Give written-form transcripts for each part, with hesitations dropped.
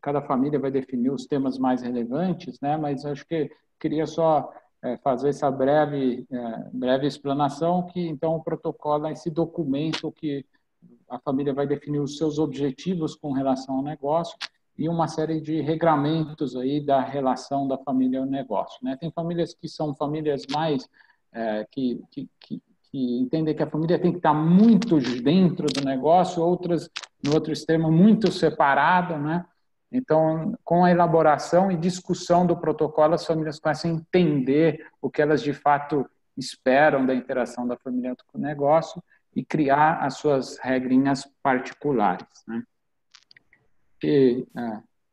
cada família vai definir os temas mais relevantes, né? Mas acho que queria só fazer essa breve explanação, que então o protocolo é esse documento que a família vai definir os seus objetivos com relação ao negócio e uma série de regramentos aí da relação da família ao negócio, né? Tem famílias que são famílias mais que entendem que a família tem que estar muito dentro do negócio, outras, no outro extremo, muito separada, né? Então, com a elaboração e discussão do protocolo, as famílias começam a entender o que elas de fato esperam da interação da família com o negócio e criar as suas regrinhas particulares, né?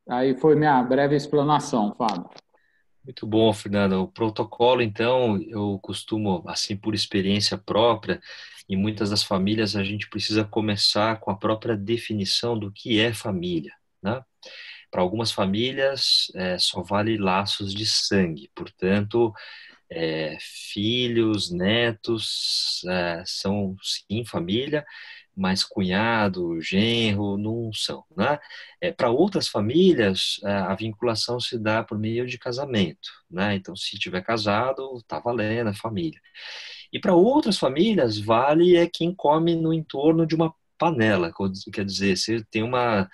Aí foi minha breve explanação, Fábio. Muito bom, Fernando. O protocolo, então, eu costumo, assim, por experiência própria, em muitas das famílias a gente precisa começar com a própria definição do que é família, né? Para algumas famílias, só vale laços de sangue, portanto, filhos, netos, são sim família, mas cunhado, genro, não são, né? Para outras famílias, a vinculação se dá por meio de casamento, né? Então, se tiver casado, tá valendo a família. E para outras famílias, vale é quem come no entorno de uma panela, quer dizer, você tem uma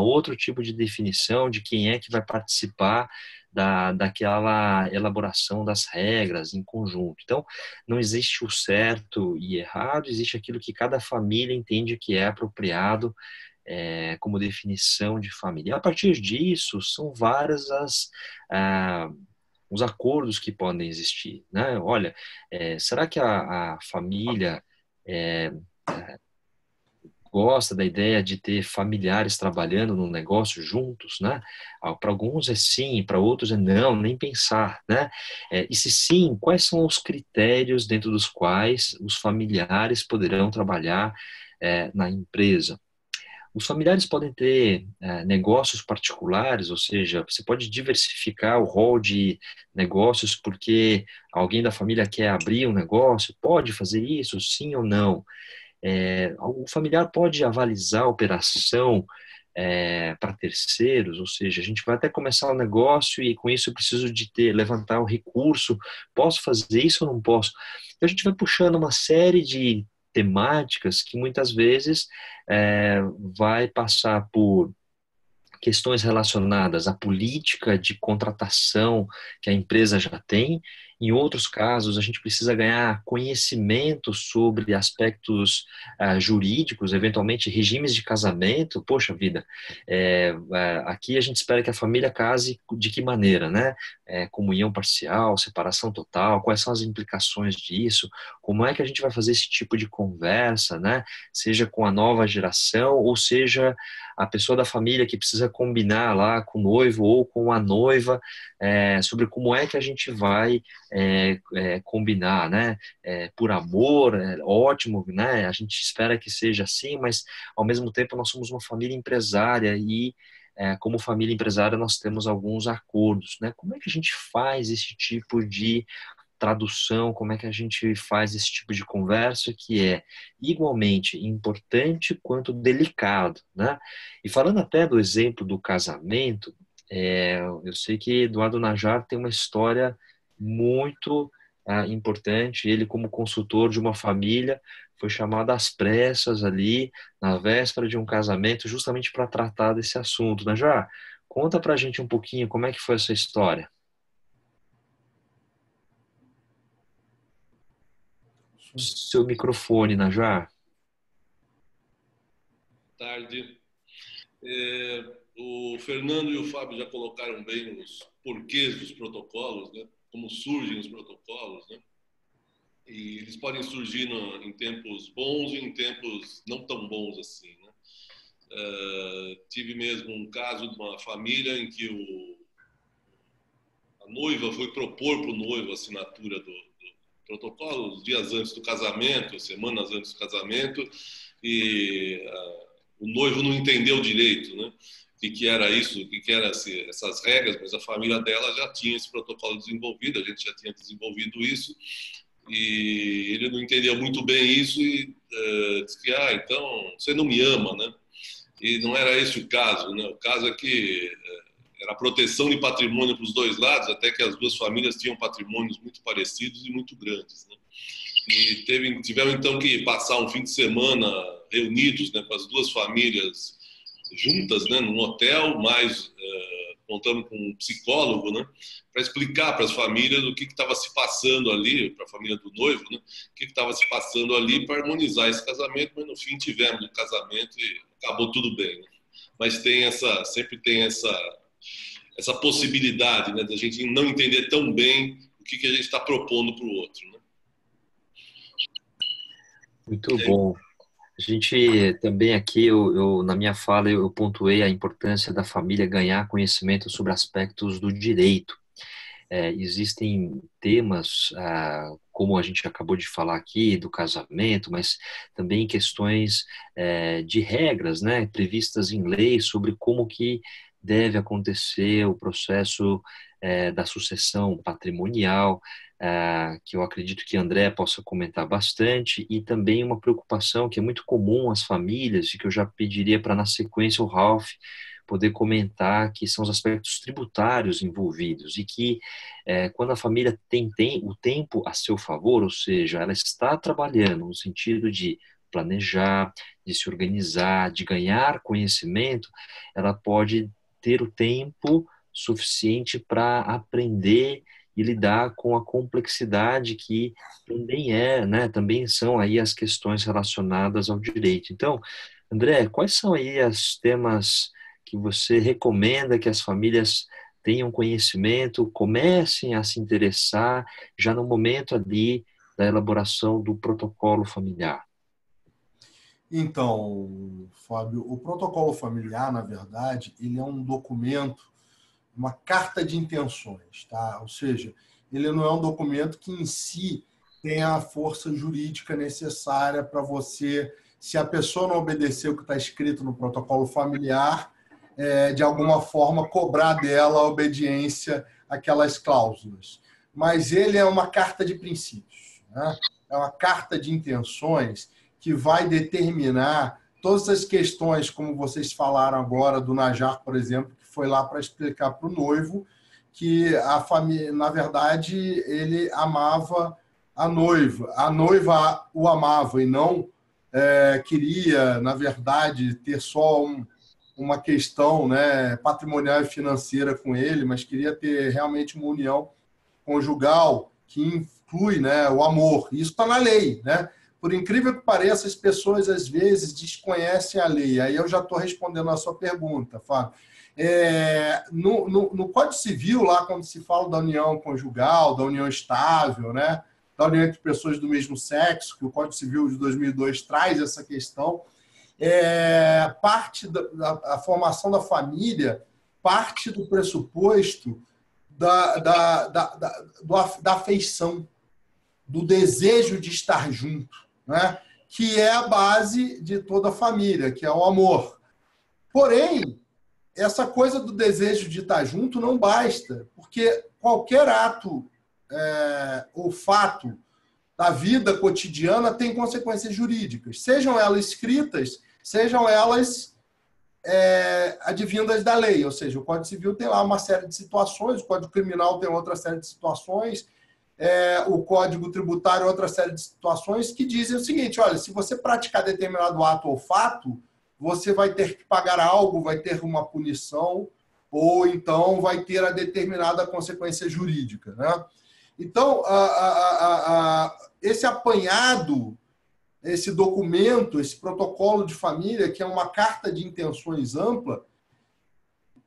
outro tipo de definição de quem é que vai participar daquela elaboração das regras em conjunto. Então, não existe o certo e errado, existe aquilo que cada família entende que é apropriado como definição de família. E a partir disso, são várias os acordos que podem existir, né? Olha, será que a família gosta da ideia de ter familiares trabalhando no negócio juntos, né? Para alguns é sim, para outros é não, nem pensar, né? E se sim, quais são os critérios dentro dos quais os familiares poderão trabalhar na empresa? Os familiares podem ter negócios particulares, ou seja, você pode diversificar o rol de negócios porque alguém da família quer abrir um negócio, pode fazer isso, sim ou não? O familiar pode avalizar a operação para terceiros, ou seja, a gente vai até começar o negócio e com isso eu preciso de levantar o recurso, posso fazer isso ou não posso? Então a gente vai puxando uma série de temáticas que muitas vezes vai passar por questões relacionadas à política de contratação que a empresa já tem. Em outros casos, a gente precisa ganhar conhecimento sobre aspectos jurídicos, eventualmente regimes de casamento. Poxa vida, aqui a gente espera que a família case de que maneira, né? Comunhão parcial, separação total, quais são as implicações disso? Como é que a gente vai fazer esse tipo de conversa, né? Seja com a nova geração, ou seja a pessoa da família que precisa combinar lá com o noivo ou com a noiva sobre como é que a gente vai combinar, né? Por amor, ótimo, né? A gente espera que seja assim, mas ao mesmo tempo nós somos uma família empresária e como família empresária nós temos alguns acordos, né? Como é que a gente faz esse tipo de tradução, como é que a gente faz esse tipo de conversa que é igualmente importante quanto delicado, né? E falando até do exemplo do casamento, eu sei que Eduardo Najar tem uma história muito importante. Ele, como consultor de uma família, foi chamado às pressas ali, na véspera de um casamento, justamente para tratar desse assunto. Najar, conta pra gente um pouquinho como é que foi essa história. Seu microfone, Najar. Tarde. O Fernando e o Fábio já colocaram bem os porquês dos protocolos, né? Como surgem os protocolos, né? E eles podem surgir em tempos bons e em tempos não tão bons assim, né? Tive mesmo um caso de uma família em que a noiva foi propor para o noivo a assinatura do protocolo dias antes do casamento, semanas antes do casamento, e o noivo não entendeu direito, né? O que era isso, o que eram essas regras, mas a família dela já tinha esse protocolo desenvolvido, a gente já tinha desenvolvido isso, e ele não entendeu muito bem isso e disse que, então, você não me ama, né? E não era esse o caso, né? O caso é que era proteção de patrimônio para os dois lados, até que as duas famílias tinham patrimônios muito parecidos e muito grandes, né? E tiveram então que passar um fim de semana reunidos, né, com as duas famílias juntas, né, num hotel, mais contando com um psicólogo, né, para explicar para as famílias o que estava se passando ali, para a família do noivo, né, o que estava se passando ali para harmonizar esse casamento, mas no fim tivemos o casamento e acabou tudo bem, né? Mas sempre tem essa possibilidade, né, da gente não entender tão bem o que a gente está propondo para o outro, né? Muito bom. A gente também aqui, na minha fala, eu pontuei a importância da família ganhar conhecimento sobre aspectos do direito. Existem temas, como a gente acabou de falar aqui, do casamento, mas também questões de regras, né, previstas em lei sobre como que deve acontecer o processo da sucessão patrimonial, que eu acredito que André possa comentar bastante, e também uma preocupação que é muito comum às famílias, e que eu já pediria para, na sequência, o Ralph poder comentar, que são os aspectos tributários envolvidos, e que quando a família tem o tempo a seu favor, ou seja, ela está trabalhando no sentido de planejar, de se organizar, de ganhar conhecimento, ela pode ter o tempo suficiente para aprender e lidar com a complexidade que também né, também são aí as questões relacionadas ao direito. Então, André, quais são aí os temas que você recomenda que as famílias tenham conhecimento, comecem a se interessar já no momento ali da elaboração do protocolo familiar? Então, Fábio, o protocolo familiar, na verdade, ele é um documento, uma carta de intenções, tá? Ou seja, ele não é um documento que em si tem a força jurídica necessária para você, se a pessoa não obedecer o que está escrito no protocolo familiar, de alguma forma cobrar dela a obediência àquelas cláusulas. Mas ele é uma carta de princípios, né? É uma carta de intenções que vai determinar todas as questões, como vocês falaram agora do Najar, por exemplo, que foi lá para explicar para o noivo que a família, na verdade, ele amava a noiva o amava e não queria, na verdade, ter só uma questão, né, patrimonial e financeira com ele, mas queria ter realmente uma união conjugal que inclui, né, o amor. Isso está na lei, né? Por incrível que pareça, as pessoas, às vezes, desconhecem a lei. Aí eu já estou respondendo a sua pergunta, Fábio. No Código Civil, lá quando se fala da união conjugal, da união estável, né, da união entre pessoas do mesmo sexo, que o Código Civil de 2002 traz essa questão, parte da formação da família, parte do pressuposto da afeição, do desejo de estar junto, né? Que é a base de toda a família, que é o amor. Porém, essa coisa do desejo de estar junto não basta, porque qualquer ato ou fato da vida cotidiana tem consequências jurídicas, sejam elas escritas, sejam elas advindas da lei, ou seja, o Código Civil tem lá uma série de situações, o Código Criminal tem outra série de situações, o Código Tributário outra série de situações que dizem o seguinte: olha, se você praticar determinado ato ou fato, você vai ter que pagar algo, vai ter uma punição, ou então vai ter a determinada consequência jurídica, né? Então, esse apanhado, esse documento, esse protocolo de família, que é uma carta de intenções ampla,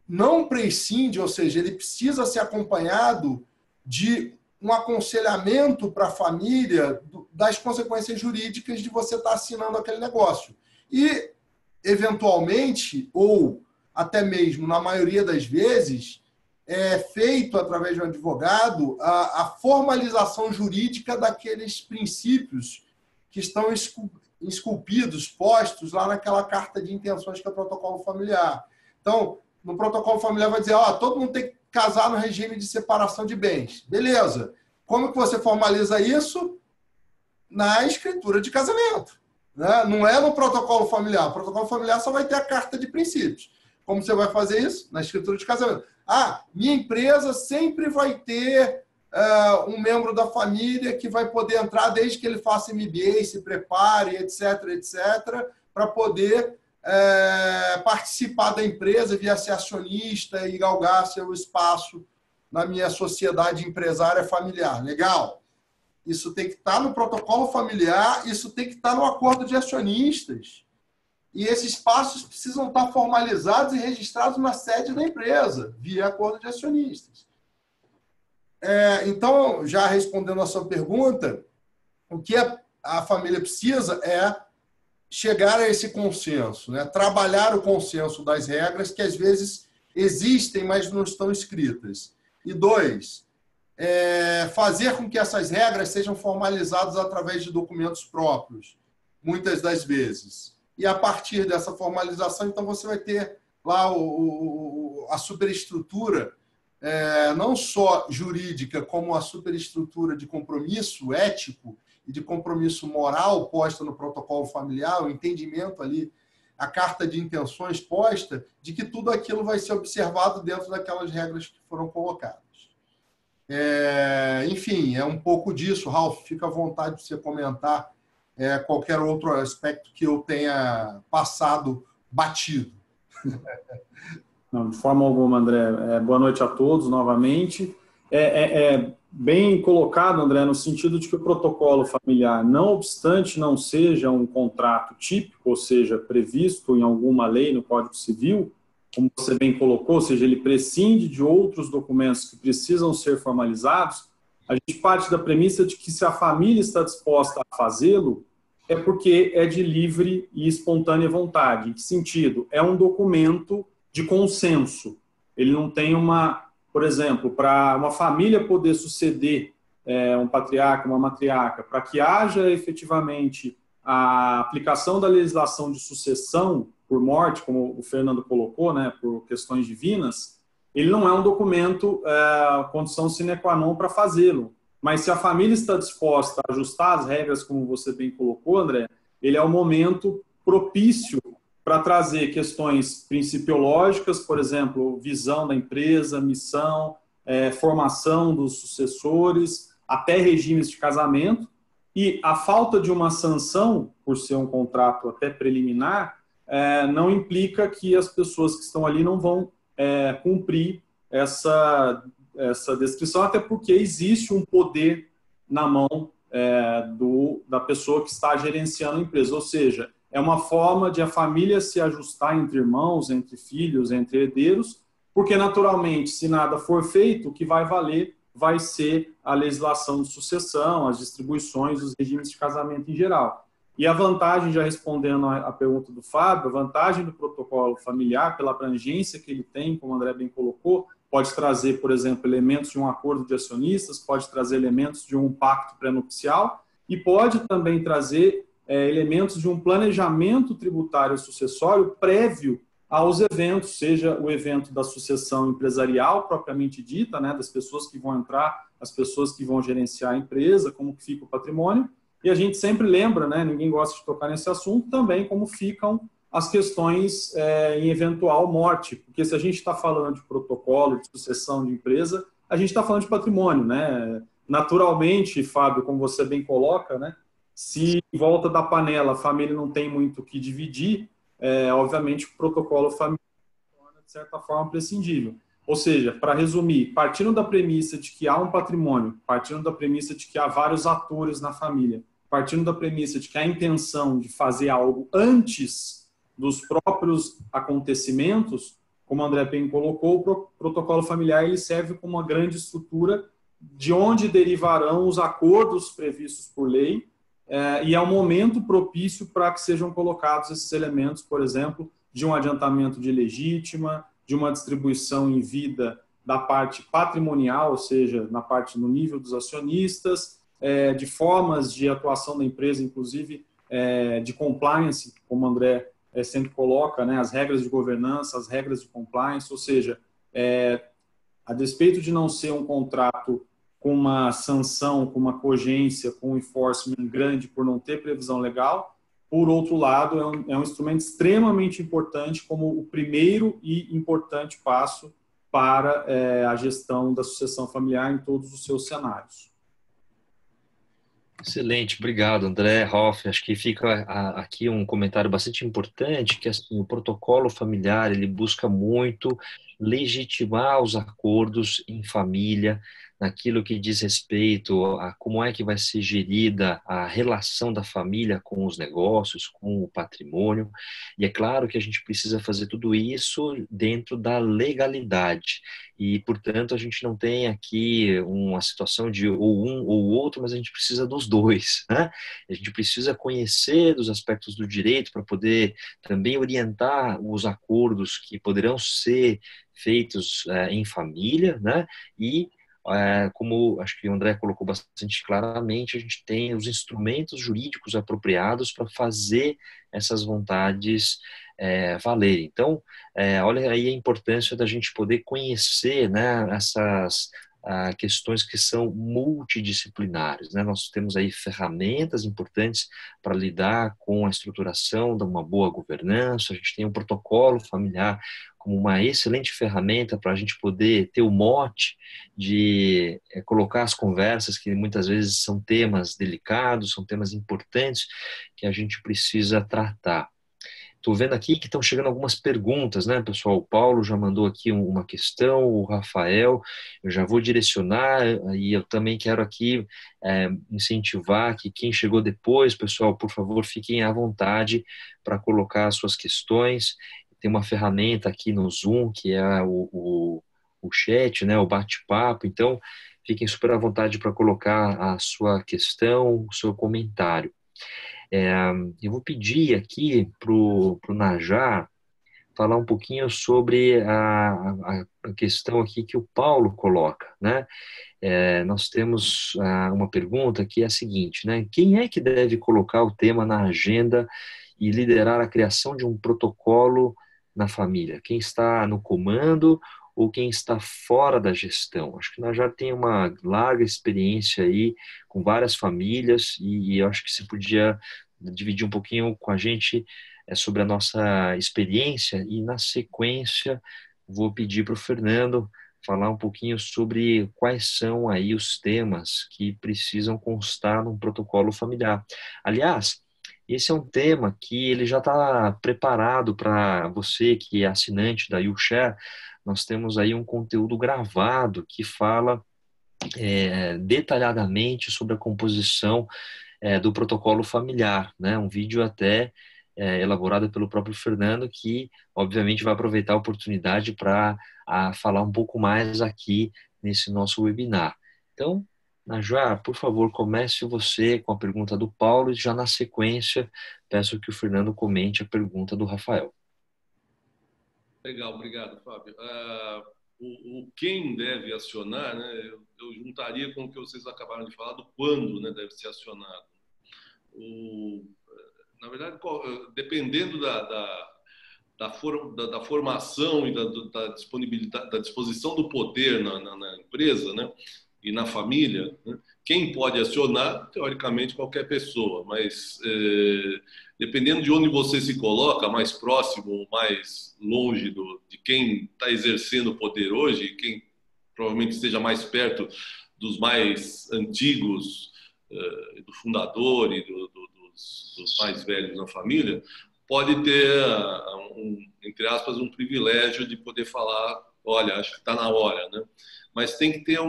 não prescinde, ou seja, ele precisa ser acompanhado de um aconselhamento para a família das consequências jurídicas de você estar assinando aquele negócio. E, eventualmente, ou até mesmo na maioria das vezes, é feito através de um advogado a formalização jurídica daqueles princípios que estão esculpidos, postos lá naquela carta de intenções que é o protocolo familiar. Então, no protocolo familiar vai dizer, todo mundo tem que casar no regime de separação de bens. Beleza. Como que você formaliza isso? Na escritura de casamento. né? Não é no protocolo familiar. O protocolo familiar só vai ter a carta de princípios. Como você vai fazer isso? Na escritura de casamento. Minha empresa sempre vai ter um membro da família que vai poder entrar desde que ele faça MBA, se prepare, etc., etc., para poder participar da empresa, via ser acionista e galgar seu espaço na minha sociedade empresária familiar. Legal. Isso tem que estar no protocolo familiar, isso tem que estar no acordo de acionistas. E esses passos precisam estar formalizados e registrados na sede da empresa, via acordo de acionistas. Então, já respondendo a sua pergunta, o que a família precisa é chegar a esse consenso, né? Trabalhar o consenso das regras que às vezes existem, mas não estão escritas. E 2, fazer com que essas regras sejam formalizadas através de documentos próprios, muitas das vezes. E a partir dessa formalização, então, você vai ter lá a superestrutura, não só jurídica, como a superestrutura de compromisso ético e de compromisso moral posta no protocolo familiar, o entendimento ali, a carta de intenções posta, de que tudo aquilo vai ser observado dentro daquelas regras que foram colocadas. Enfim, é um pouco disso. Ralf, fica à vontade de você comentar qualquer outro aspecto que eu tenha passado batido. Não, de forma alguma, André. Boa noite a todos novamente. Bem colocado, André, no sentido de que o protocolo familiar, não obstante não seja um contrato típico, ou seja, previsto em alguma lei no Código Civil, como você bem colocou, ou seja, ele prescinde de outros documentos que precisam ser formalizados, a gente parte da premissa de que se a família está disposta a fazê-lo, é porque é de livre e espontânea vontade. Em que sentido? É um documento de consenso. Ele não tem por exemplo, para uma família poder suceder um patriarca, uma matriarca, para que haja efetivamente a aplicação da legislação de sucessão por morte, como o Fernando colocou, né, por questões divinas, ele não é um documento, condição sine qua non para fazê-lo. Mas se a família está disposta a ajustar as regras, como você bem colocou, André, ele é o momento propício para trazer questões principiológicas, por exemplo, visão da empresa, missão, formação dos sucessores, até regimes de casamento, e a falta de uma sanção, por ser um contrato até preliminar, não implica que as pessoas que estão ali não vão cumprir essa descrição, até porque existe um poder na mão da pessoa que está gerenciando a empresa, ou seja, é uma forma de a família se ajustar entre irmãos, entre filhos, entre herdeiros, porque naturalmente, se nada for feito, o que vai valer vai ser a legislação de sucessão, as distribuições, os regimes de casamento em geral. E a vantagem, já respondendo à pergunta do Fábio, a vantagem do protocolo familiar, pela abrangência que ele tem, como o André bem colocou, pode trazer, por exemplo, elementos de um acordo de acionistas, pode trazer elementos de um pacto pré-nupcial e pode também trazer elementos de um planejamento tributário sucessório prévio aos eventos, seja o evento da sucessão empresarial propriamente dita, né, das pessoas que vão entrar, as pessoas que vão gerenciar a empresa, como que fica o patrimônio, e a gente sempre lembra, né, ninguém gosta de tocar nesse assunto, também como ficam as questões em eventual morte, porque se a gente está falando de protocolo, de sucessão de empresa, a gente está falando de patrimônio, né? Naturalmente, Fábio, como você bem coloca, né, se em volta da panela a família não tem muito o que dividir, obviamente o protocolo familiar torna, de certa forma, prescindível. Ou seja, para resumir, partindo da premissa de que há um patrimônio, partindo da premissa de que há vários atores na família, partindo da premissa de que há a intenção de fazer algo antes dos próprios acontecimentos, como o André Pen colocou, o protocolo familiar ele serve como uma grande estrutura de onde derivarão os acordos previstos por lei, e é um momento propício para que sejam colocados esses elementos, por exemplo, de um adiantamento de legítima, de uma distribuição em vida da parte patrimonial, ou seja, na parte no nível dos acionistas, de formas de atuação da empresa, inclusive de compliance, como o André sempre coloca, né, as regras de governança, as regras de compliance, ou seja, a despeito de não ser um contrato com uma sanção, com uma cogência, com um enforcement grande por não ter previsão legal, por outro lado, é um instrumento extremamente importante como o primeiro e importante passo para a gestão da sucessão familiar em todos os seus cenários. Excelente, obrigado, André Hoff. Acho que fica aqui um comentário bastante importante, que assim, o protocolo familiar ele busca muito legitimar os acordos em família, naquilo que diz respeito a como é que vai ser gerida a relação da família com os negócios, com o patrimônio. E é claro que a gente precisa fazer tudo isso dentro da legalidade. E, portanto, a gente não tem aqui uma situação de ou um ou outro, mas a gente precisa dos dois, né? A gente precisa conhecer dos aspectos do direito para poder também orientar os acordos que poderão ser feitos em família, né? E como acho que o André colocou bastante claramente, a gente tem os instrumentos jurídicos apropriados para fazer essas vontades valerem. Então, olha aí a importância da gente poder conhecer, né, essas questões que são multidisciplinares, né? Nós temos aí ferramentas importantes para lidar com a estruturação de uma boa governança, a gente tem um protocolo familiar como uma excelente ferramenta para a gente poder ter o mote de colocar as conversas, que muitas vezes são temas delicados, são temas importantes que a gente precisa tratar. Estou vendo aqui que estão chegando algumas perguntas, né, pessoal? O Paulo já mandou aqui uma questão, o Rafael, eu já vou direcionar, e eu também quero aqui incentivar que quem chegou depois, pessoal, por favor, fiquem à vontade para colocar as suas questões. Tem uma ferramenta aqui no Zoom, que é o chat, né, o bate-papo, então fiquem super à vontade para colocar a sua questão, o seu comentário. Eu vou pedir aqui para o Najar falar um pouquinho sobre a questão aqui que o Paulo coloca, né? Nós temos uma pergunta que é a seguinte, né? Quem é que deve colocar o tema na agenda e liderar a criação de um protocolo na família? Quem está no comando ou quem está fora da gestão? Acho que nós já temos uma larga experiência aí com várias famílias e eu acho que você podia dividir um pouquinho com a gente sobre a nossa experiência e, na sequência, vou pedir para o Fernando falar um pouquinho sobre quais são aí os temas que precisam constar num protocolo familiar. Aliás, esse é um tema que ele já está preparado para você que é assinante da YouShare. Nós temos aí um conteúdo gravado que fala detalhadamente sobre a composição do protocolo familiar, né? Um vídeo até elaborado pelo próprio Fernando, que obviamente vai aproveitar a oportunidade para falar um pouco mais aqui nesse nosso webinar. Então, Najar, por favor, comece você com a pergunta do Paulo e já na sequência peço que o Fernando comente a pergunta do Rafael. Legal, obrigado, Fábio. O quem deve acionar, né, eu juntaria com o que vocês acabaram de falar do quando, né, deve ser acionado. Na verdade, dependendo da formação e da disponibilidade, da disposição do poder na empresa, né, e na família, né, quem pode acionar, teoricamente, qualquer pessoa, mas dependendo de onde você se coloca, mais próximo ou mais longe de quem está exercendo o poder hoje, quem provavelmente esteja mais perto dos mais antigos, do fundador e dos mais velhos na família, pode ter, entre aspas, um privilégio de poder falar, olha, acho que está na hora, né? Mas tem que ter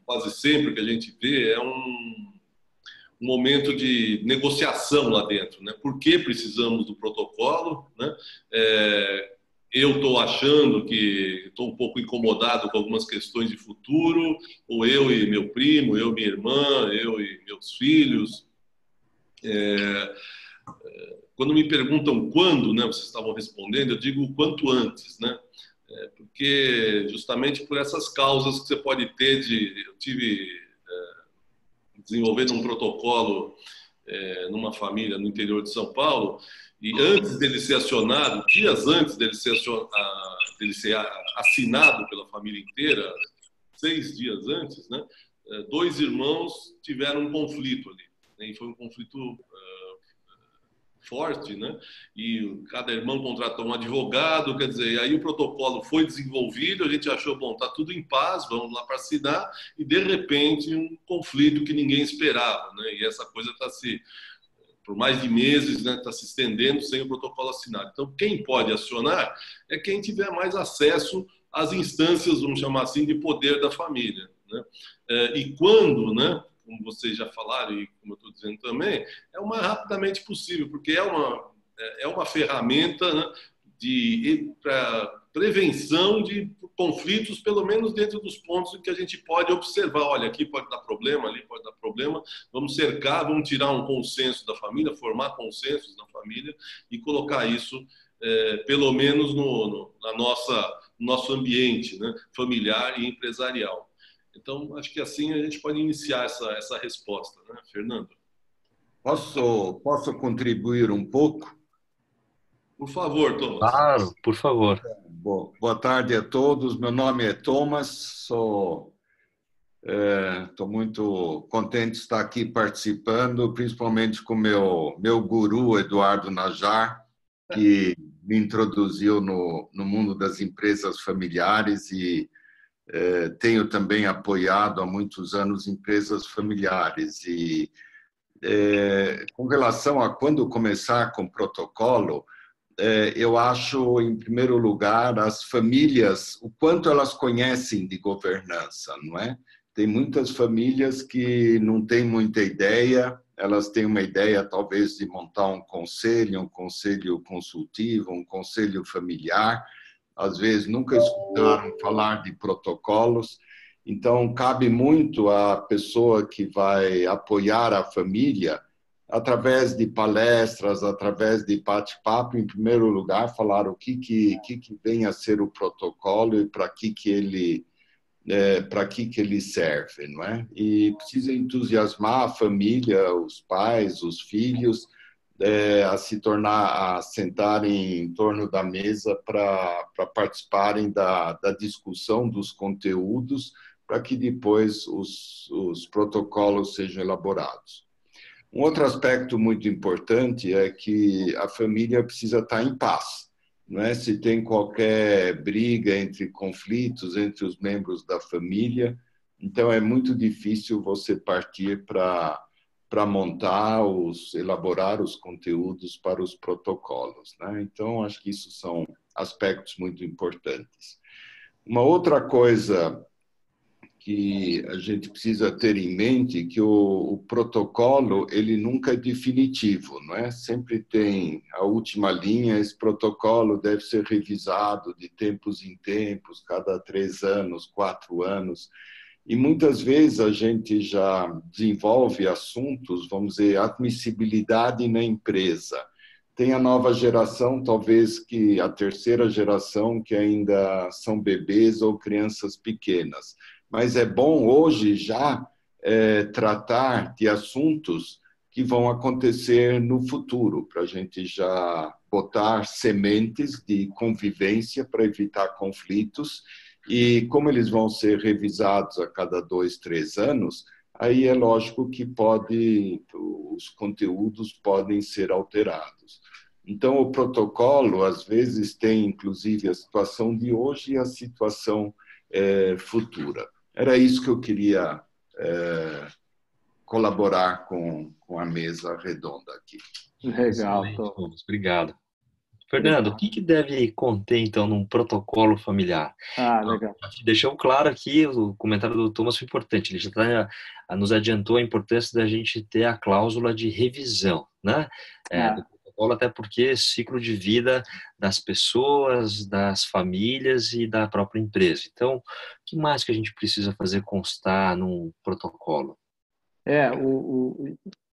quase sempre que a gente vê, um momento de negociação lá dentro, né? Por que precisamos do protocolo, né? Eu estou achando que estou um pouco incomodado com algumas questões de futuro, ou eu e meu primo, eu e minha irmã, eu e meus filhos. Quando me perguntam quando, né, vocês estavam respondendo, eu digo o quanto antes, né? Porque justamente por essas causas que você pode ter eu tive desenvolvendo um protocolo numa família no interior de São Paulo, e antes dele ser acionado, dias antes dele ser assinado pela família inteira, 6 dias antes, né, 2 irmãos tiveram um conflito ali, né, e foi um conflito forte, né? E cada irmão contratou um advogado, quer dizer, aí o protocolo foi desenvolvido, a gente achou, bom, tá tudo em paz, vamos lá para assinar, e de repente um conflito que ninguém esperava, né? E essa coisa está por mais de meses, né, está se estendendo sem o protocolo assinado. Então, quem pode acionar é quem tiver mais acesso às instâncias, vamos chamar assim, de poder da família, né? E quando, né, como vocês já falaram e como eu estou dizendo também, é o mais rapidamente possível, porque é uma ferramenta, né, para prevenção de conflitos, pelo menos dentro dos pontos em que a gente pode observar, olha, aqui pode dar problema, ali pode dar problema, vamos cercar, vamos tirar um consenso da família, formar consensos na família e colocar isso, pelo menos no nosso ambiente, né, familiar e empresarial. Então, acho que assim a gente pode iniciar essa resposta, né, Fernando? Posso contribuir um pouco? Por favor, Thomas. Claro, por favor. Boa tarde a todos. Meu nome é Thomas. Estou muito contente de estar aqui participando, principalmente com meu guru, Eduardo Najar, que me introduziu no mundo das empresas familiares e tenho também apoiado há muitos anos empresas familiares. E com relação a quando começar com protocolo, eu acho, em primeiro lugar, as famílias, o quanto elas conhecem de governança, não é? Tem muitas famílias que não têm muita ideia, elas têm uma ideia, talvez, de montar um conselho consultivo, um conselho familiar, às vezes nunca escutaram falar de protocolos, então cabe muito à pessoa que vai apoiar a família através de palestras, através de bate-papo, em primeiro lugar, falar o que vem a ser o protocolo e para que ele serve, não é? E precisa entusiasmar a família, os pais, os filhos, a sentarem em torno da mesa para participarem da discussão dos conteúdos, para que depois os protocolos sejam elaborados. Um outro aspecto muito importante é que a família precisa estar em paz, não é? Se tem qualquer briga conflitos entre os membros da família, então é muito difícil você partir para elaborar os conteúdos para os protocolos, né? Então, acho que isso são aspectos muito importantes. Uma outra coisa que a gente precisa ter em mente que o protocolo ele nunca é definitivo, não é? Sempre tem a última linha, esse protocolo deve ser revisado de tempos em tempos, cada 3 anos, 4 anos, e muitas vezes a gente já desenvolve assuntos, vamos dizer, admissibilidade na empresa. Tem a nova geração, talvez que a terceira geração, que ainda são bebês ou crianças pequenas. Mas é bom hoje já tratar de assuntos que vão acontecer no futuro, para a gente já botar sementes de convivência para evitar conflitos. E como eles vão ser revisados a cada 2, 3 anos, aí é lógico que os conteúdos podem ser alterados. Então, o protocolo, às vezes, tem, inclusive, a situação de hoje e a situação futura. Era isso que eu queria colaborar com a mesa redonda aqui. Legal, Thomas. Obrigado. Fernando, o que deve conter, então, num protocolo familiar? Legal. Deixou claro aqui, o comentário do Thomas foi importante, ele já nos adiantou a importância da gente ter a cláusula de revisão, né? Do protocolo, até porque ciclo de vida das pessoas, das famílias e da própria empresa. Então, o que mais que a gente precisa fazer constar num protocolo?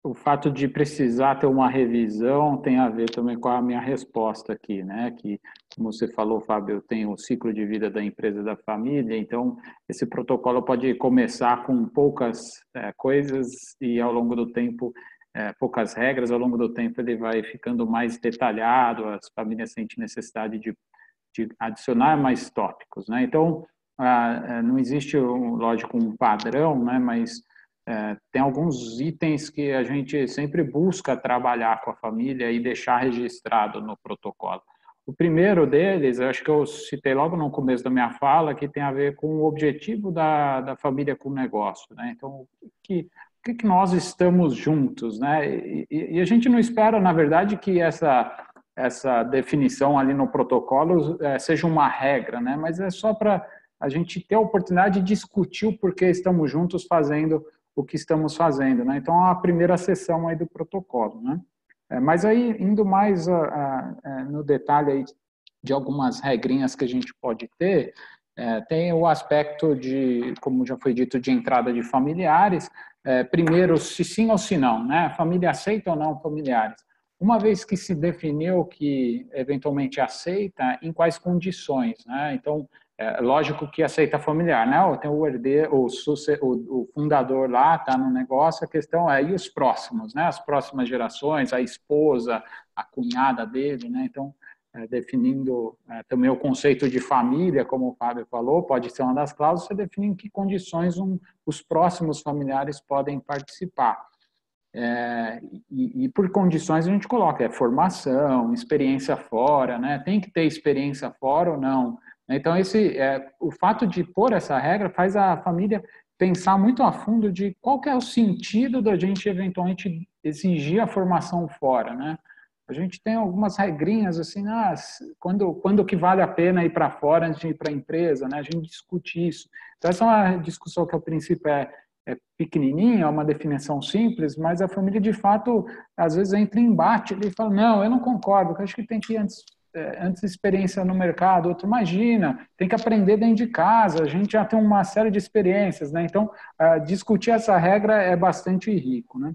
O fato de precisar ter uma revisão tem a ver também com a minha resposta aqui, né? Que, como você falou, Fábio, tem o ciclo de vida da empresa e da família, então esse protocolo pode começar com poucas coisas e ao longo do tempo, poucas regras, ao longo do tempo ele vai ficando mais detalhado, as famílias sentem necessidade de adicionar mais tópicos, né? Então, não existe, lógico, um padrão, né? Mas tem alguns itens que a gente sempre busca trabalhar com a família e deixar registrado no protocolo. O primeiro deles, eu acho que eu citei logo no começo da minha fala, que tem a ver com o objetivo da família com o negócio, né? Então, o que nós estamos juntos, né? E a gente não espera, na verdade, que essa definição ali no protocolo seja uma regra, né? Mas é só para a gente ter a oportunidade de discutir o porquê estamos juntos fazendo o que estamos fazendo, né? Então, a primeira sessão aí do protocolo, né? Mas aí, indo mais no detalhe aí de algumas regrinhas que a gente pode ter, tem o aspecto de, como já foi dito, de entrada de familiares. Primeiro, se sim ou se não, né? A família aceita ou não familiares. Uma vez que se definiu que eventualmente aceita, em quais condições, né? Então, lógico que aceita familiar, né? Tem o herdeiro, o fundador lá, está no negócio, a questão é, e os próximos, né? As próximas gerações, a esposa, a cunhada dele, né? Então, definindo também o conceito de família, como o Fábio falou, pode ser uma das cláusulas, você define em que condições os próximos familiares podem participar. E por condições a gente coloca, formação, experiência fora, né? Tem que ter experiência fora ou não? Então, o fato de pôr essa regra faz a família pensar muito a fundo de qual que é o sentido da gente eventualmente exigir a formação fora, né? A gente tem algumas regrinhas assim, quando que vale a pena ir para fora antes de ir para a empresa, né? A gente discute isso. Então, essa é uma discussão que, a princípio, é pequenininha, é uma definição simples, mas a família, de fato, às vezes entra em embate e fala, não, eu não concordo, eu acho que tem que ir antes experiência no mercado. Outro, imagina, tem que aprender dentro de casa, a gente já tem uma série de experiências, né? Então, discutir essa regra é bastante rico, né?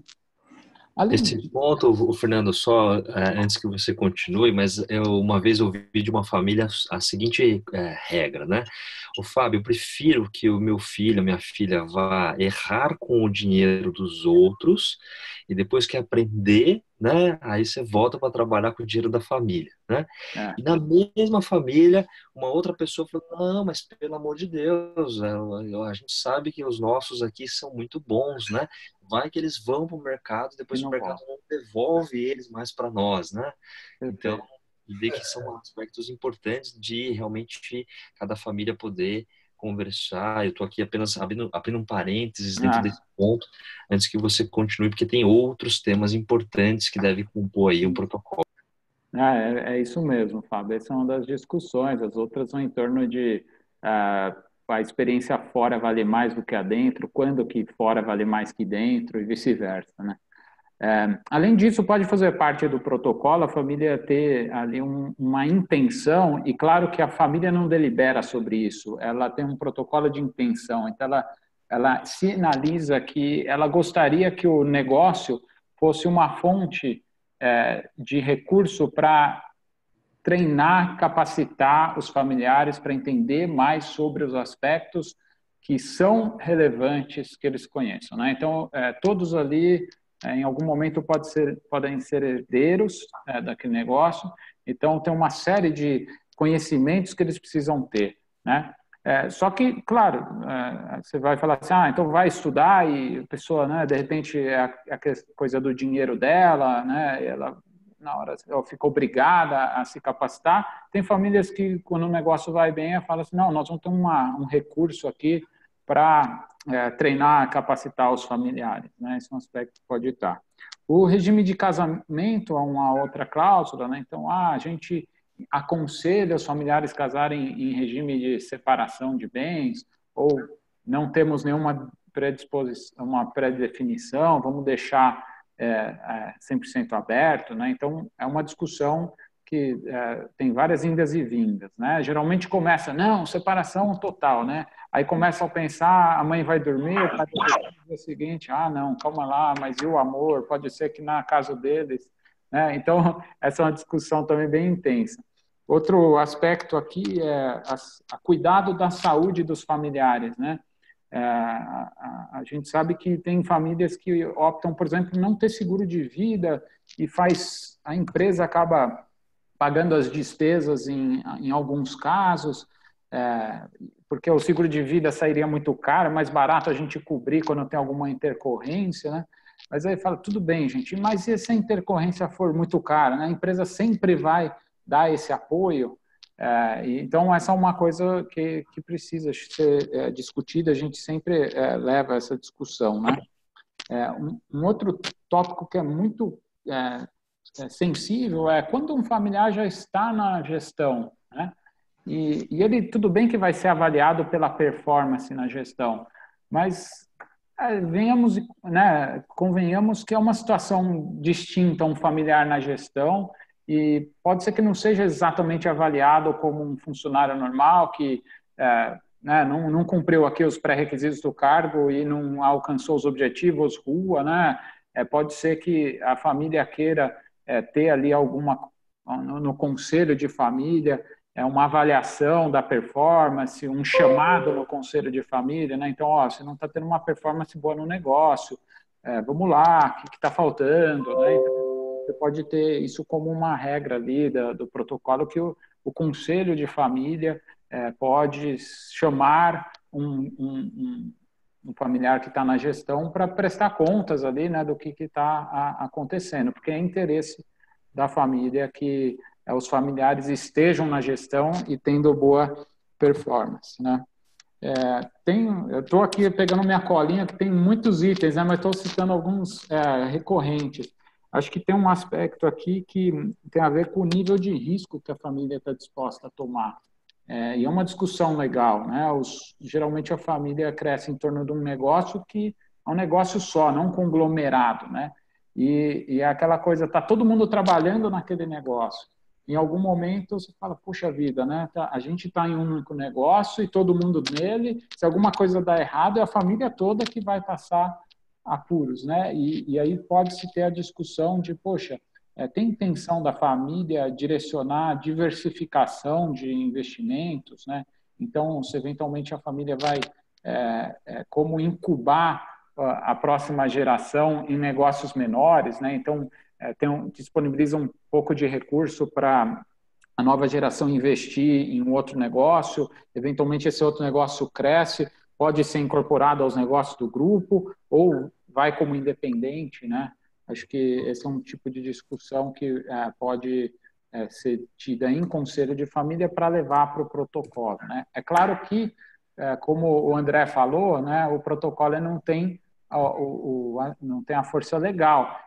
Esse ponto, Fernando, só antes que você continue, mas eu uma vez ouvi de uma família a seguinte regra, né? O Fábio, eu prefiro que o meu filho, a minha filha vá errar com o dinheiro dos outros e depois que aprender, né? Aí você volta para trabalhar com o dinheiro da família, né? E na mesma família, uma outra pessoa falou, não, mas pelo amor de Deus, a gente sabe que os nossos aqui são muito bons, né? Vai que eles vão para o mercado, depois o mercado não devolve eles mais para nós, né? Então, vê que são aspectos importantes de realmente cada família poder conversar. Eu estou aqui apenas abrindo um parênteses dentro desse ponto, antes que você continue, porque tem outros temas importantes que devem compor aí o protocolo. É isso mesmo, Fábio. Essa é uma das discussões. As outras são em torno de a experiência fora vale mais do que a dentro, quando que fora vale mais que dentro e vice-versa, né? Além disso, pode fazer parte do protocolo a família ter ali uma intenção, e claro que a família não delibera sobre isso, ela tem um protocolo de intenção, então ela sinaliza que ela gostaria que o negócio fosse uma fonte de recurso para treinar, capacitar os familiares para entender mais sobre os aspectos que são relevantes que eles conheçam, né? Então, todos ali, em algum momento, podem ser herdeiros daquele negócio, então tem uma série de conhecimentos que eles precisam ter, né? Só que, claro, você vai falar assim, então vai estudar e a pessoa, né, de repente, a coisa do dinheiro dela, né, ela na hora ela fica obrigada a se capacitar. Tem famílias que, quando o negócio vai bem, fala assim, não, nós vamos ter um recurso aqui para treinar, capacitar os familiares, né? Esse é um aspecto que pode estar. O regime de casamento é uma outra cláusula, né? Então, a gente aconselha os familiares casarem em regime de separação de bens, ou não temos nenhuma predisposição, uma predefinição, vamos deixar 100% aberto, né? Então, é uma discussão que tem várias indas e vindas, né? Geralmente começa, não, separação total, né? Aí começa a pensar, a mãe vai dormir, o pai vai dormir no dia seguinte, não, calma lá, mas e o amor? Pode ser que na casa deles, né? Então, essa é uma discussão também bem intensa. Outro aspecto aqui é a cuidado da saúde dos familiares, né? A gente sabe que tem famílias que optam, por exemplo, não ter seguro de vida e a empresa acaba pagando as despesas em alguns casos. porque o seguro de vida sairia muito caro, é mais barato a gente cobrir quando tem alguma intercorrência, né? Mas aí fala, tudo bem, gente, mas e se a intercorrência for muito cara, né? A empresa sempre vai dar esse apoio. Então, essa é uma coisa que precisa ser discutida, a gente sempre leva essa discussão, né? Um outro tópico que é muito sensível é quando um familiar já está na gestão, né? E ele, tudo bem que vai ser avaliado pela performance na gestão, mas venhamos, né, convenhamos que é uma situação distinta um familiar na gestão e pode ser que não seja exatamente avaliado como um funcionário normal que né, não cumpriu aqui os pré-requisitos do cargo e não alcançou os objetivos, né? Pode ser que a família queira ter ali alguma no conselho de família uma avaliação da performance, um chamado no conselho de família, né? Então, você não está tendo uma performance boa no negócio, vamos lá, o que está faltando, né? Então, você pode ter isso como uma regra ali do protocolo que o conselho de família pode chamar um familiar que está na gestão para prestar contas ali, né, do que está acontecendo, porque é interesse da família que os familiares estejam na gestão e tendo boa performance, né? Eu estou aqui pegando minha colinha que tem muitos itens, né, mas estou citando alguns recorrentes. Acho que tem um aspecto aqui que tem a ver com o nível de risco que a família está disposta a tomar. E é uma discussão legal, né? Geralmente a família cresce em torno de um negócio que é um negócio só, não um conglomerado, né? E é aquela coisa, está todo mundo trabalhando naquele negócio. Em algum momento você fala, puxa vida, né? A gente está em um único negócio e todo mundo nele. Se alguma coisa dá errado, é a família toda que vai passar apuros, né? E aí pode-se ter a discussão de, poxa, tem intenção da família direcionar a diversificação de investimentos, né? Então, se eventualmente a família vai como incubar a próxima geração em negócios menores, né? Então, disponibiliza um pouco de recurso para a nova geração investir em um outro negócio, eventualmente esse outro negócio cresce, pode ser incorporado aos negócios do grupo ou vai como independente, né? Acho que esse é um tipo de discussão que pode ser tida em conselho de família para levar para o protocolo, né? É claro que, como o André falou, né, o protocolo não tem a força legal.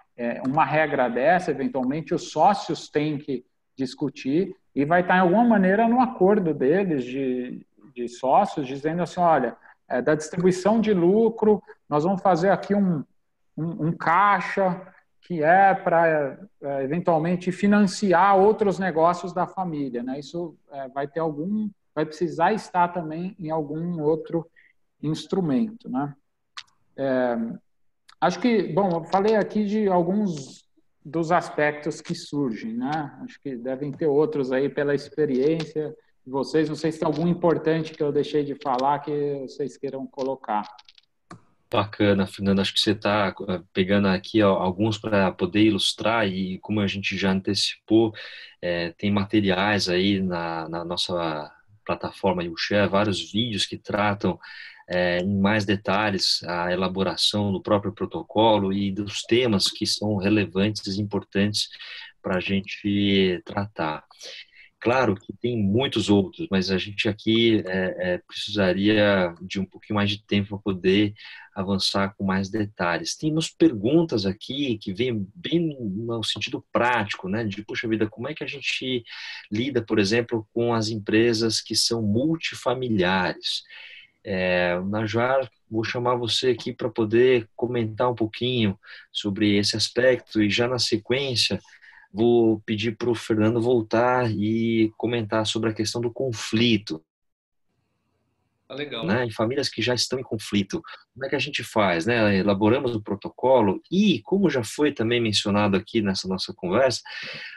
Uma regra dessa, eventualmente, os sócios têm que discutir e vai estar, de alguma maneira, no acordo deles, de sócios, dizendo assim, olha, da distribuição de lucro, nós vamos fazer aqui um caixa que para, eventualmente, financiar outros negócios da família, né? Isso vai precisar estar também em algum outro instrumento, né? Acho que, bom, eu falei aqui de alguns dos aspectos que surgem, né? Acho que devem ter outros aí pela experiência de vocês. Não sei se tem algum importante que eu deixei de falar que vocês queiram colocar. Bacana, Fernando. Acho que você está pegando aqui alguns para poder ilustrar e como a gente já antecipou, tem materiais aí na nossa plataforma YouShare, vários vídeos que tratam em mais detalhes a elaboração do próprio protocolo e dos temas que são relevantes e importantes para a gente tratar. Claro que tem muitos outros, mas a gente aqui precisaria de um pouquinho mais de tempo para poder avançar com mais detalhes. Tem umas perguntas aqui que vêm bem no sentido prático, né? De, puxa vida, como é que a gente lida, por exemplo, com as empresas que são multifamiliares? Najar, vou chamar você aqui para poder comentar um pouquinho sobre esse aspecto e já na sequência vou pedir para o Fernando voltar e comentar sobre a questão do conflito. Legal. Né? Em famílias que já estão em conflito, como é que a gente faz? Né? Elaboramos o protocolo e, como já foi também mencionado aqui nessa nossa conversa,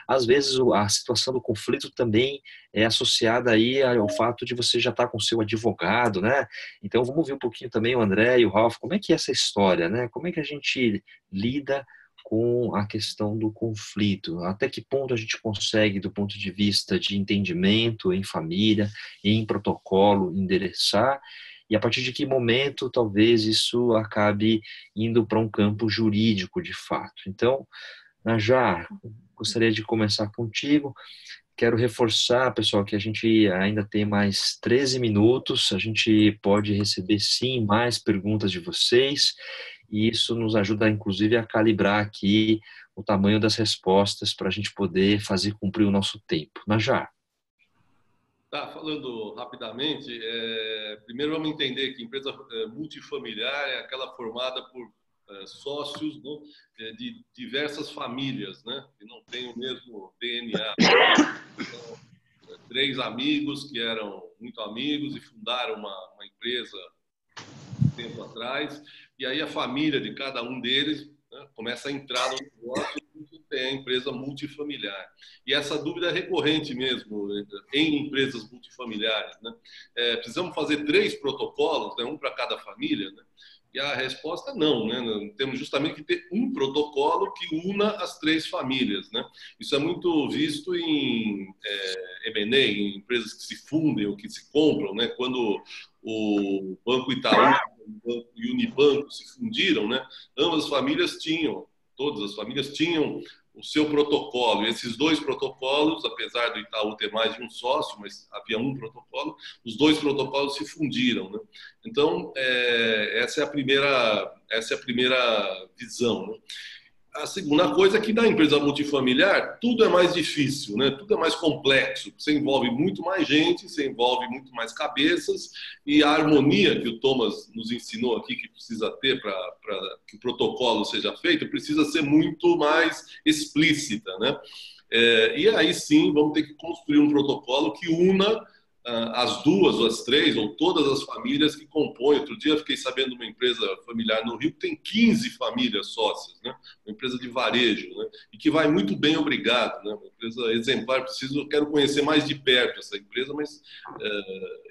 às vezes a situação do conflito também é associada aí ao fato de você já estar com o seu advogado, né? Então vamos ver um pouquinho também o André e o Ralf, como é que é essa história, né? Como é que a gente lida com a questão do conflito. Até que ponto a gente consegue, do ponto de vista de entendimento em família, em protocolo, endereçar, e a partir de que momento talvez isso acabe indo para um campo jurídico de fato. Então, Najar, gostaria de começar contigo. Quero reforçar, pessoal, que a gente ainda tem mais 13 minutos, a gente pode receber, sim, mais perguntas de vocês, e isso nos ajuda, inclusive, a calibrar aqui o tamanho das respostas para a gente poder fazer cumprir o nosso tempo. Najar. Tá, falando rapidamente, primeiro vamos entender que empresa multifamiliar é aquela formada por sócios, né, de diversas famílias, né, que não têm o mesmo DNA. Então, 3 amigos que eram muito amigos e fundaram uma empresa um tempo atrás, e aí a família de cada um deles, né, começa a entrar no negócio e tem a empresa multifamiliar. E essa dúvida é recorrente mesmo em empresas multifamiliares, né? Precisamos fazer 3 protocolos, né, um para cada família, né? E a resposta não, né? Temos justamente que ter um protocolo que una as 3 famílias, né? Isso é muito visto em M&A, em empresas que se fundem ou que se compram, né? Quando o Banco Itaú e o Banco Unibanco se fundiram, né? Ambas as famílias tinham, todas as famílias tinham o seu protocolo. E esses 2 protocolos, apesar do Itaú ter mais de um sócio, mas havia um protocolo, os 2 protocolos se fundiram, né? Então, essa é a primeira visão, né? A segunda coisa é que na empresa multifamiliar tudo é mais difícil, né? Tudo é mais complexo. Você envolve muito mais gente, você envolve muito mais cabeças, e a harmonia que o Thomas nos ensinou aqui que precisa ter para que o protocolo seja feito precisa ser muito mais explícita, né? E aí sim vamos ter que construir um protocolo que una as 2 ou as 3 ou todas as famílias que compõem. Outro dia eu fiquei sabendo de uma empresa familiar no Rio que tem 15 famílias sócias, né? Uma empresa de varejo, né? E que vai muito bem, obrigado, né? Uma empresa exemplar. Quero conhecer mais de perto essa empresa, mas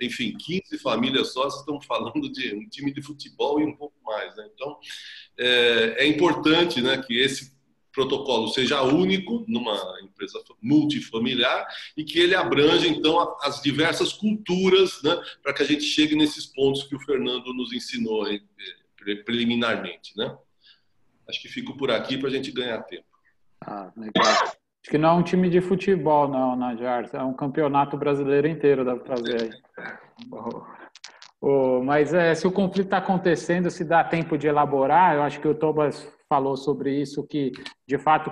enfim, 15 famílias sócias, estamos falando de um time de futebol e um pouco mais, né? Então é importante, né, que esse protocolo seja único numa empresa multifamiliar e que ele abrange, então, as diversas culturas, né, para que a gente chegue nesses pontos que o Fernando nos ensinou preliminarmente, né? Acho que fico por aqui para a gente ganhar tempo. Legal. Acho que não é um time de futebol, não, Najar. É um campeonato brasileiro inteiro, dá para fazer aí. Mas se o conflito está acontecendo, se dá tempo de elaborar, eu acho que o Thomas falou sobre isso, que, de fato,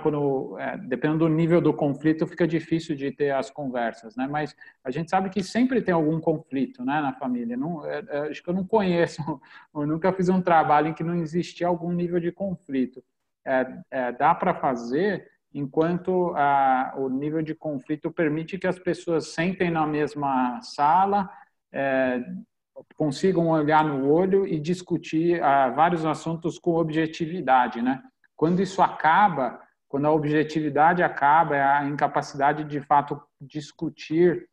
dependendo do nível do conflito, fica difícil de ter as conversas, né? Mas a gente sabe que sempre tem algum conflito, né, na família. Acho que eu não conheço, eu nunca fiz um trabalho em que não existia algum nível de conflito. Dá para fazer enquanto o nível de conflito permite que as pessoas sentem na mesma sala, consigam olhar no olho e discutir vários assuntos com objetividade, né? Quando isso acaba, quando a objetividade acaba, a incapacidade de fato discutir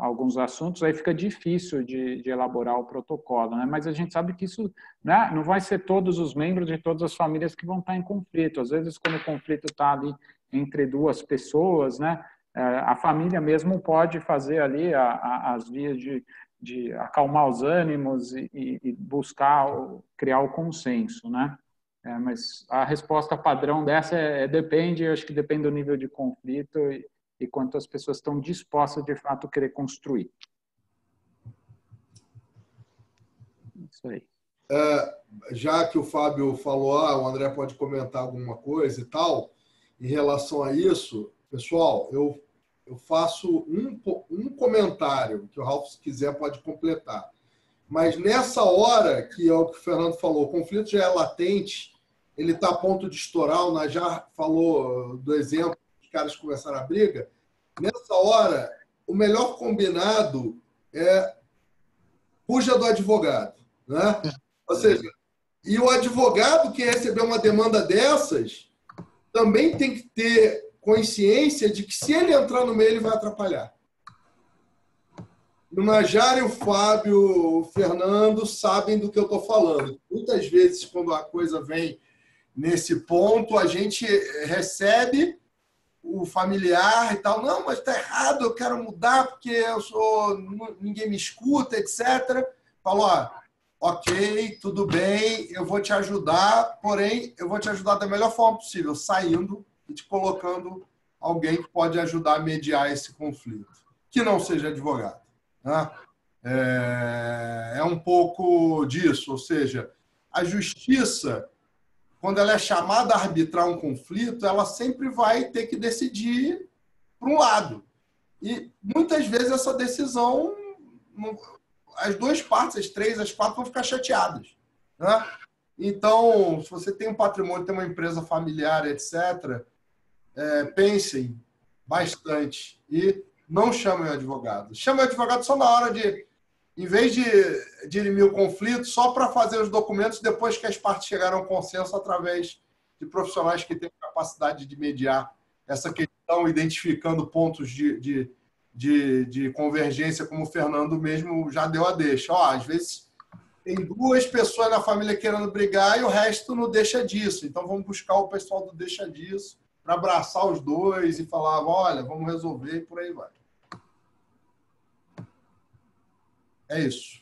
alguns assuntos, aí fica difícil de elaborar o protocolo, né? Mas a gente sabe que isso, né, não vai ser todos os membros de todas as famílias que vão estar em conflito. Às vezes, quando o conflito está ali entre 2 pessoas, né, a família mesmo pode fazer ali as vias de acalmar os ânimos e buscar criar o consenso, né? Mas a resposta padrão dessa depende, eu acho que depende do nível de conflito e quanto as pessoas estão dispostas, de fato, a querer construir. Isso aí. Já que o Fábio falou, o André pode comentar alguma coisa e tal, em relação a isso, pessoal, eu faço um comentário, que o Ralf, se quiser, pode completar. Mas nessa hora, que é o que o Fernando falou, o conflito já é latente, ele está a ponto de estourar, o Najar falou do exemplo, os caras começaram a briga. Nessa hora, o melhor combinado é fuja do advogado, né? Ou seja, e o advogado que receber uma demanda dessas também tem que ter consciência de que se ele entrar no meio, ele vai atrapalhar. O Najar e o Fábio, o Fernando sabem do que eu estou falando. Muitas vezes, quando a coisa vem nesse ponto, a gente recebe o familiar e tal, não, mas está errado, eu quero mudar porque ninguém me escuta, etc. Falou, ok, tudo bem, eu vou te ajudar, porém, eu vou te ajudar da melhor forma possível, saindo e te colocando alguém que pode ajudar a mediar esse conflito, que não seja advogado. Né? É um pouco disso, ou seja, a justiça, quando ela é chamada a arbitrar um conflito, ela sempre vai ter que decidir para um lado. E muitas vezes essa decisão, as duas partes, as três, as quatro, vão ficar chateadas. Né? Então, se você tem um patrimônio, tem uma empresa familiar, etc., pensem bastante e não chamem o advogado. Chamem o advogado só na hora de, em vez de dirimir o conflito, só para fazer os documentos depois que as partes chegaram ao consenso através de profissionais que têm capacidade de mediar essa questão, identificando pontos de convergência, como o Fernando mesmo já deu a deixa. Às vezes tem duas pessoas na família querendo brigar e o resto não deixa disso. Então vamos buscar o pessoal do deixa disso para abraçar os dois e falar, olha, vamos resolver e por aí vai. É isso.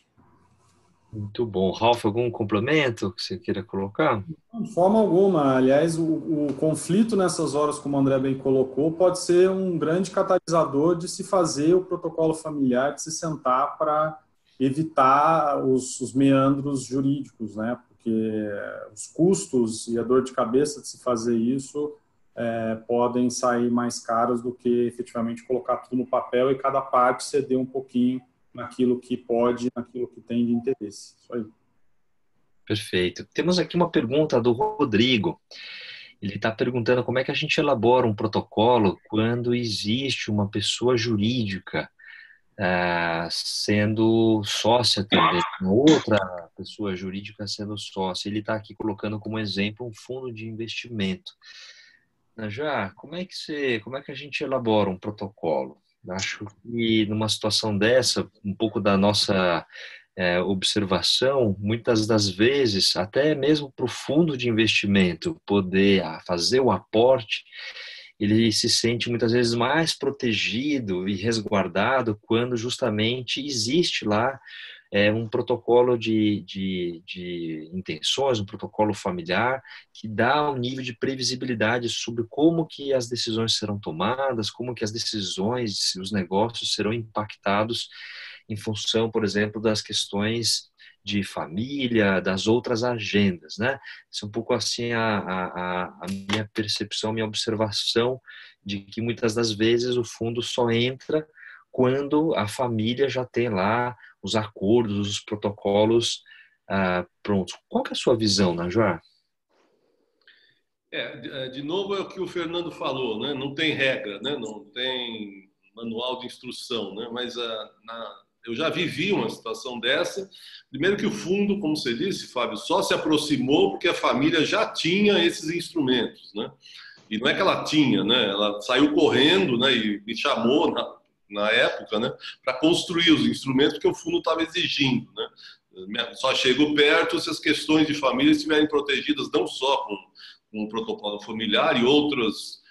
Muito bom. Ralf, algum complemento que você queira colocar? De forma alguma. Aliás, o conflito nessas horas, como o André bem colocou, pode ser um grande catalisador de se fazer o protocolo familiar, de se sentar para evitar os meandros jurídicos, né? Porque os custos e a dor de cabeça de se fazer isso podem sair mais caros do que efetivamente colocar tudo no papel e cada parte ceder um pouquinho naquilo que pode, naquilo que tem de interesse. Isso aí. Perfeito. Temos aqui uma pergunta do Rodrigo. Ele está perguntando como é que a gente elabora um protocolo quando existe uma pessoa jurídica sendo sócia também, outra pessoa jurídica sendo sócia. Ele está aqui colocando como exemplo um fundo de investimento. Najá, como é que a gente elabora um protocolo? Acho que numa situação dessa, um pouco da nossa observação, muitas das vezes, até mesmo para o fundo de investimento poder fazer o aporte, ele se sente muitas vezes mais protegido e resguardado quando justamente existe lá um protocolo de intenções, um protocolo familiar que dá um nível de previsibilidade sobre como que as decisões serão tomadas, como que as decisões, os negócios serão impactados em função, por exemplo, das questões de família, das outras agendas, né? Isso é um pouco assim a minha percepção, minha observação de que muitas das vezes o fundo só entra quando a família já tem lá os acordos, os protocolos prontos. Qual que é a sua visão, Najá? De novo é o que o Fernando falou, né? Não tem regra, né? Não tem manual de instrução, né? Mas eu já vivi uma situação dessa. Primeiro que o fundo, como você disse, Fábio, só se aproximou porque a família já tinha esses instrumentos, né? E não é que ela tinha, né? Ela saiu correndo, né? E me chamou na época, né? Para construir os instrumentos que o fundo estava exigindo, né? Só chego perto se as questões de família estiverem protegidas não só com um protocolo familiar e outras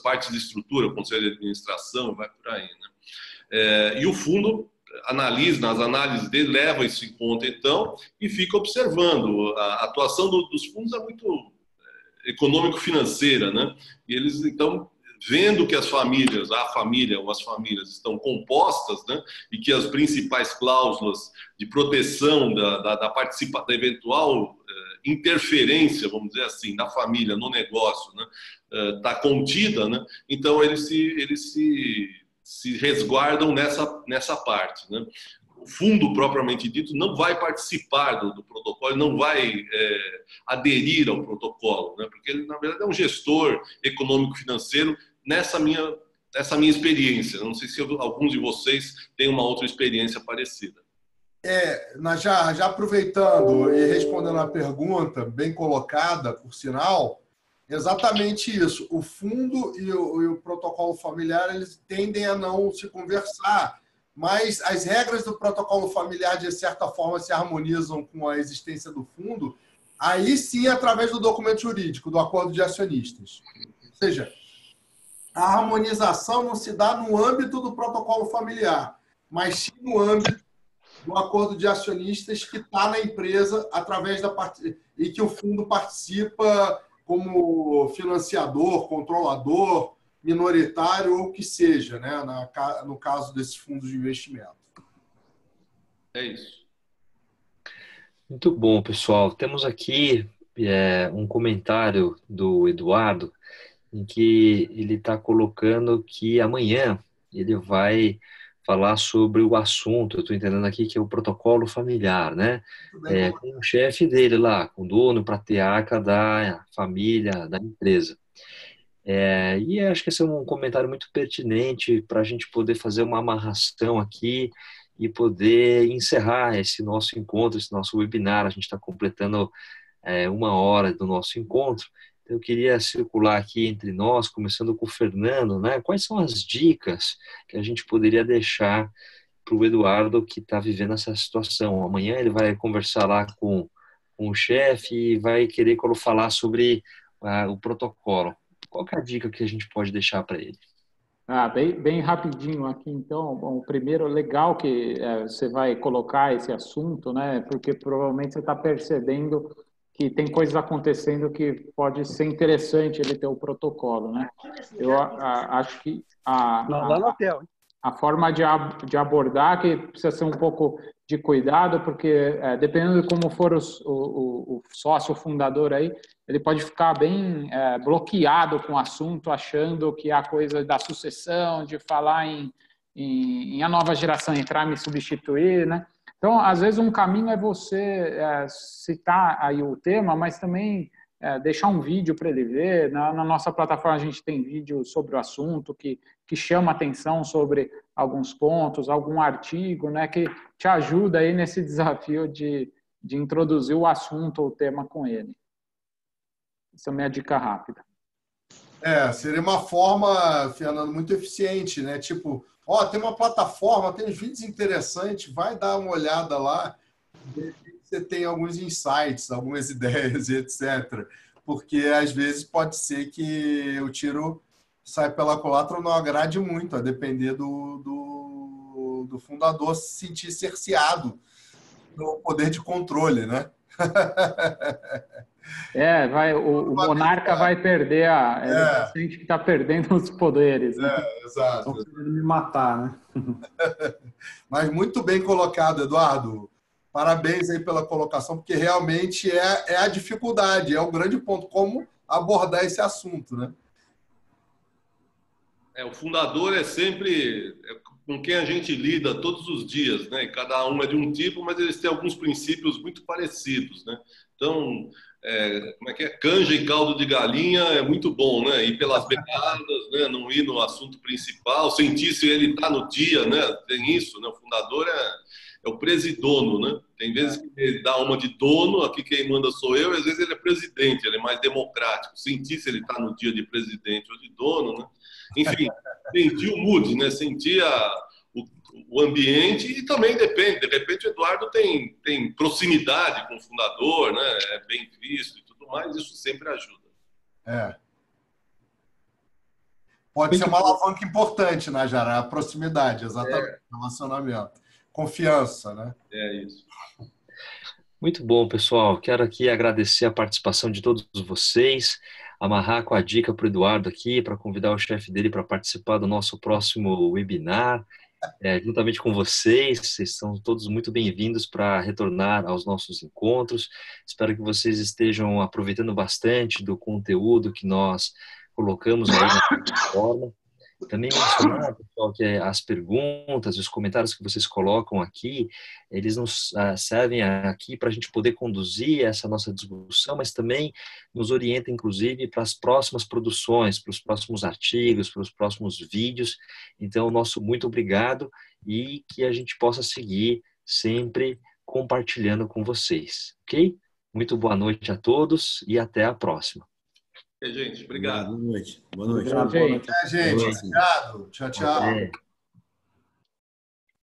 partes de estrutura, o conselho de administração, vai por aí, né? E o fundo nas análises dele, leva isso em conta, então, e fica observando. A atuação dos fundos é muito econômico-financeira, né? E eles, então, vendo que a família ou as famílias estão compostas, né? E que as principais cláusulas de proteção da eventual interferência, vamos dizer assim, da família no negócio, né? Está contida, né? Então eles se resguardam nessa parte, né? O fundo propriamente dito não vai participar do protocolo, não vai aderir ao protocolo, né? Porque ele, na verdade, é um gestor econômico-financeiro nessa minha experiência. Não sei se alguns de vocês têm uma outra experiência parecida. Já aproveitando e respondendo a pergunta, bem colocada, por sinal, exatamente isso. O fundo e o protocolo familiar, eles tendem a não se conversar, mas as regras do protocolo familiar, de certa forma, se harmonizam com a existência do fundo, aí sim através do documento jurídico, do acordo de acionistas. Ou seja, a harmonização não se dá no âmbito do protocolo familiar, mas sim no âmbito do acordo de acionistas que está na empresa através e que o fundo participa como financiador, controlador, minoritário ou o que seja, né? No caso desses fundos de investimento. É isso. Muito bom, pessoal. Temos aqui um comentário do Eduardo, em que ele está colocando que amanhã ele vai falar sobre o assunto, eu estou entendendo aqui que é o protocolo familiar, né? Com o chefe dele lá, com o dono pratearca da família, da empresa. E acho que esse é um comentário muito pertinente para a gente poder fazer uma amarração aqui e poder encerrar esse nosso encontro, esse nosso webinar. A gente está completando 1 hora do nosso encontro. Eu queria circular aqui entre nós, começando com o Fernando, né? Quais são as dicas que a gente poderia deixar para o Eduardo que está vivendo essa situação? Amanhã ele vai conversar lá com o chefe e vai querer falar sobre o protocolo. Qual que é a dica que a gente pode deixar para ele? Bem rapidinho aqui, então. Bom, primeiro, legal que você vai colocar esse assunto, né? Porque provavelmente você está percebendo que tem coisas acontecendo que pode ser interessante ele ter o protocolo, né? Eu acho que a forma de abordar que precisa ser um pouco de cuidado, porque dependendo de como for o sócio fundador aí, ele pode ficar bem bloqueado com o assunto, achando que a coisa da sucessão, de falar em a nova geração entrar e me substituir, né? Então, às vezes, um caminho é você citar aí o tema, mas também deixar um vídeo para ele ver. Na nossa plataforma, a gente tem vídeo sobre o assunto que chama atenção sobre alguns pontos, algum artigo, né, que te ajuda aí nesse desafio de introduzir o assunto ou o tema com ele. Essa é a minha dica rápida. Seria uma forma, Fernando, muito eficiente, né? Tipo, tem uma plataforma, tem uns vídeos interessantes, vai dar uma olhada lá, você tem alguns insights, algumas ideias, etc. Porque, às vezes, pode ser que o tiro sai pela culatra ou não agrade muito, a depender do fundador se sentir cerceado no poder de controle, né? O monarca vai perder ele sente que está perdendo os poderes, né? Exato. Estão querendo me matar, né? Mas muito bem colocado, Eduardo. Parabéns aí pela colocação, porque realmente é a dificuldade, é o grande ponto, como abordar esse assunto, né? O fundador é sempre com quem a gente lida todos os dias, né? Cada um é de um tipo, mas eles têm alguns princípios muito parecidos, né? Então, como é que é? Canja e caldo de galinha é muito bom, né? Ir pelas beiradas, né? Não ir no assunto principal, sentir se ele está no dia, né? Tem isso, né? O fundador é o presidono, né? Tem vezes que ele dá uma de dono, aqui quem manda sou eu, e às vezes ele é presidente, ele é mais democrático. Sentir se ele está no dia de presidente ou de dono, né? Enfim, sentir o mood, né? Sentir o ambiente e também depende. De repente o Eduardo tem proximidade com o fundador, né? É bem visto e tudo mais, isso sempre ajuda. Pode ser uma alavanca importante, né, Jara? A proximidade, exatamente. Relacionamento. Confiança, né? É isso. Muito bom, pessoal. Quero aqui agradecer a participação de todos vocês, amarrar com a dica para o Eduardo aqui, para convidar o chefe dele para participar do nosso próximo webinar, juntamente com vocês. Vocês são todos muito bem-vindos para retornar aos nossos encontros. Espero que vocês estejam aproveitando bastante do conteúdo que nós colocamos aí na plataforma. Também mencionar, pessoal, que as perguntas, os comentários que vocês colocam aqui, eles nos servem aqui para a gente poder conduzir essa nossa discussão, mas também nos orienta, inclusive, para as próximas produções, para os próximos artigos, para os próximos vídeos. Então, nosso muito obrigado e que a gente possa seguir sempre compartilhando com vocês, ok? Muito boa noite a todos e até a próxima. Gente, obrigado. Boa noite. Boa noite. Gente. Obrigado. Tchau, tchau.